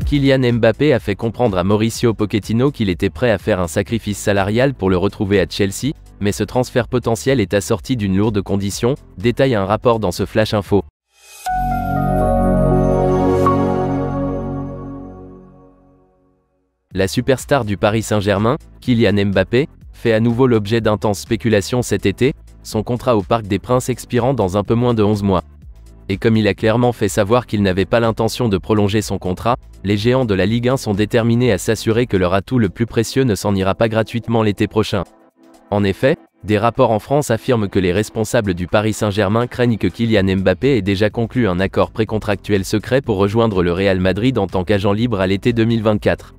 Kylian Mbappé a fait comprendre à Mauricio Pochettino qu'il était prêt à faire un sacrifice salarial pour le retrouver à Chelsea, mais ce transfert potentiel est assorti d'une lourde condition, détaille un rapport dans ce Flash Info. La superstar du Paris Saint-Germain, Kylian Mbappé, fait à nouveau l'objet d'intenses spéculations cet été, son contrat au Parc des Princes expirant dans un peu moins de 11 mois. Et comme il a clairement fait savoir qu'il n'avait pas l'intention de prolonger son contrat, les géants de la Ligue 1 sont déterminés à s'assurer que leur atout le plus précieux ne s'en ira pas gratuitement l'été prochain. En effet, des rapports en France affirment que les responsables du Paris Saint-Germain craignent que Kylian Mbappé ait déjà conclu un accord précontractuel secret pour rejoindre le Real Madrid en tant qu'agent libre à l'été 2024.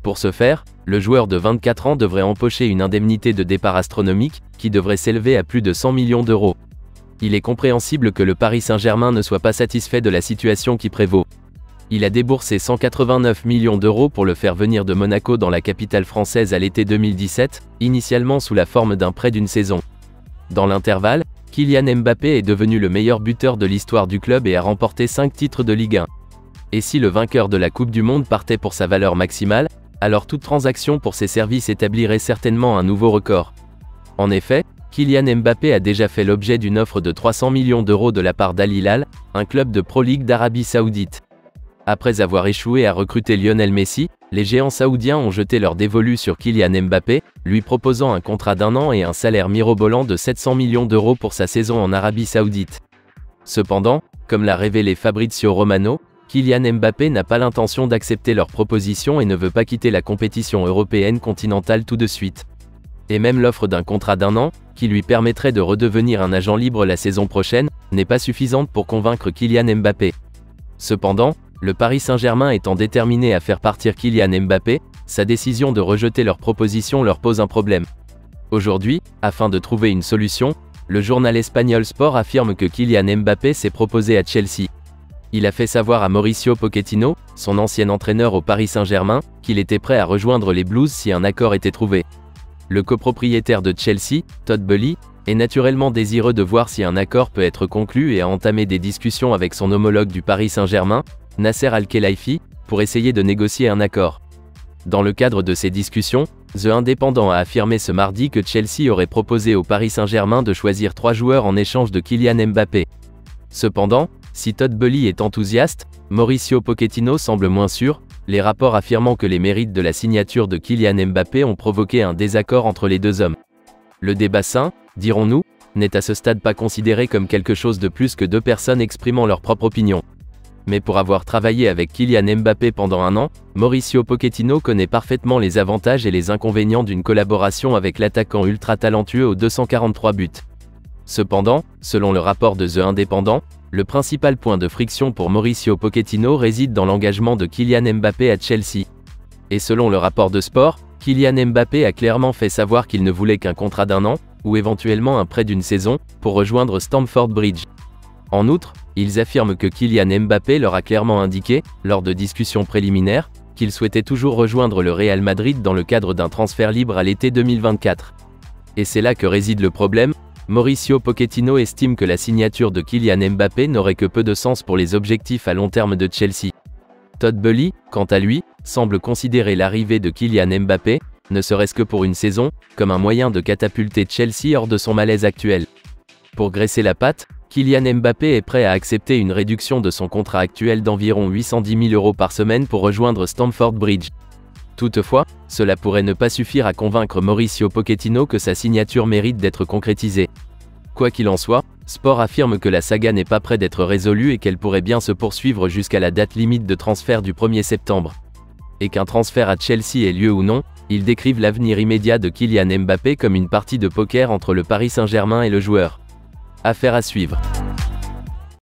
Pour ce faire, le joueur de 24 ans devrait empocher une indemnité de départ astronomique, qui devrait s'élever à plus de 100 millions d'euros. Il est compréhensible que le Paris Saint-Germain ne soit pas satisfait de la situation qui prévaut. Il a déboursé 189 millions d'euros pour le faire venir de Monaco dans la capitale française à l'été 2017, initialement sous la forme d'un prêt d'une saison. Dans l'intervalle, Kylian Mbappé est devenu le meilleur buteur de l'histoire du club et a remporté 5 titres de Ligue 1. Et si le vainqueur de la Coupe du Monde partait pour sa valeur maximale, alors toute transaction pour ses services établirait certainement un nouveau record. En effet, Kylian Mbappé a déjà fait l'objet d'une offre de 300 millions d'euros de la part d'Al Hilal, un club de Pro League d'Arabie Saoudite. Après avoir échoué à recruter Lionel Messi, les géants saoudiens ont jeté leur dévolu sur Kylian Mbappé, lui proposant un contrat d'1 an et un salaire mirobolant de 700 millions d'euros pour sa saison en Arabie Saoudite. Cependant, comme l'a révélé Fabrizio Romano, Kylian Mbappé n'a pas l'intention d'accepter leur proposition et ne veut pas quitter la compétition européenne continentale tout de suite. Et même l'offre d'un contrat d'1 an, qui lui permettrait de redevenir un agent libre la saison prochaine, n'est pas suffisante pour convaincre Kylian Mbappé. Cependant, le Paris Saint-Germain étant déterminé à faire partir Kylian Mbappé, sa décision de rejeter leur proposition leur pose un problème. Aujourd'hui, afin de trouver une solution, le journal espagnol Sport affirme que Kylian Mbappé s'est proposé à Chelsea. Il a fait savoir à Mauricio Pochettino, son ancien entraîneur au Paris Saint-Germain, qu'il était prêt à rejoindre les Blues si un accord était trouvé. Le copropriétaire de Chelsea, Todd Boehly, est naturellement désireux de voir si un accord peut être conclu et a entamé des discussions avec son homologue du Paris Saint-Germain, Nasser Al-Khelaifi, pour essayer de négocier un accord. Dans le cadre de ces discussions, The Independent a affirmé ce mardi que Chelsea aurait proposé au Paris Saint-Germain de choisir 3 joueurs en échange de Kylian Mbappé. Cependant, si Todd Boehly est enthousiaste, Mauricio Pochettino semble moins sûr, les rapports affirmant que les mérites de la signature de Kylian Mbappé ont provoqué un désaccord entre les deux hommes. Le débat sain, dirons-nous, n'est à ce stade pas considéré comme quelque chose de plus que 2 personnes exprimant leur propre opinion. Mais pour avoir travaillé avec Kylian Mbappé pendant 1 an, Mauricio Pochettino connaît parfaitement les avantages et les inconvénients d'une collaboration avec l'attaquant ultra talentueux aux 243 buts. Cependant, selon le rapport de The Independent, le principal point de friction pour Mauricio Pochettino réside dans l'engagement de Kylian Mbappé à Chelsea. Et selon le rapport de Sport, Kylian Mbappé a clairement fait savoir qu'il ne voulait qu'un contrat d'1 an, ou éventuellement un prêt d'une saison, pour rejoindre Stamford Bridge. En outre, ils affirment que Kylian Mbappé leur a clairement indiqué, lors de discussions préliminaires, qu'il souhaitait toujours rejoindre le Real Madrid dans le cadre d'un transfert libre à l'été 2024. Et c'est là que réside le problème. Mauricio Pochettino estime que la signature de Kylian Mbappé n'aurait que peu de sens pour les objectifs à long terme de Chelsea. Todd Boehly, quant à lui, semble considérer l'arrivée de Kylian Mbappé, ne serait-ce que pour une saison, comme un moyen de catapulter Chelsea hors de son malaise actuel. Pour graisser la patte, Kylian Mbappé est prêt à accepter une réduction de son contrat actuel d'environ 810 000 € par semaine pour rejoindre Stamford Bridge. Toutefois, cela pourrait ne pas suffire à convaincre Mauricio Pochettino que sa signature mérite d'être concrétisée. Quoi qu'il en soit, Sport affirme que la saga n'est pas près d'être résolue et qu'elle pourrait bien se poursuivre jusqu'à la date limite de transfert du 1er septembre. Et qu'un transfert à Chelsea ait lieu ou non, ils décrivent l'avenir immédiat de Kylian Mbappé comme une partie de poker entre le Paris Saint-Germain et le joueur. Affaire à suivre.